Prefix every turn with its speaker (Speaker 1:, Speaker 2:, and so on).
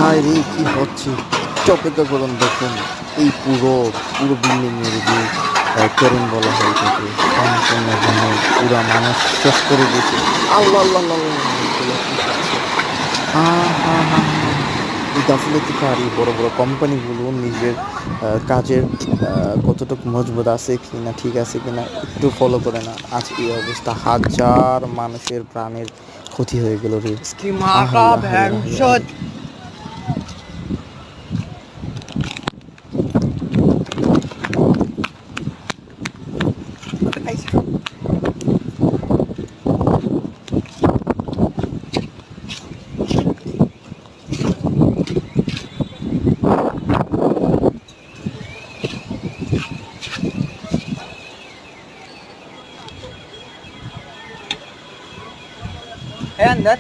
Speaker 1: হায় রে কি হচ্ছে, একটু অপেক্ষা করুন। দেখুন এই পুরো পুরো বিল্ডিং এর যে কেরেন বলা হয় এটাকে, সম্পূর্ণভাবে পুরা মানুষ শেষ করে দিয়েছে। আল্লাহ আল্লাহ আল্লাহ আল্লাহ, এগুলো কি হচ্ছে? হা হা হা, এই গাফিলতিকারী বড় বড় কোম্পানিগুলো নিজের কাজের কতটুকু মজবুত আছে কিনা, ঠিক আছে কিনা একটু ফলো করে না। আজ এই অবস্থা, হাজার মানুষের প্রাণের ক্ষতি হয়ে গেল রে।
Speaker 2: इसकी माँ का
Speaker 1: আল্লাহ আল্লাহ
Speaker 2: भैंसचोद। है अंदर।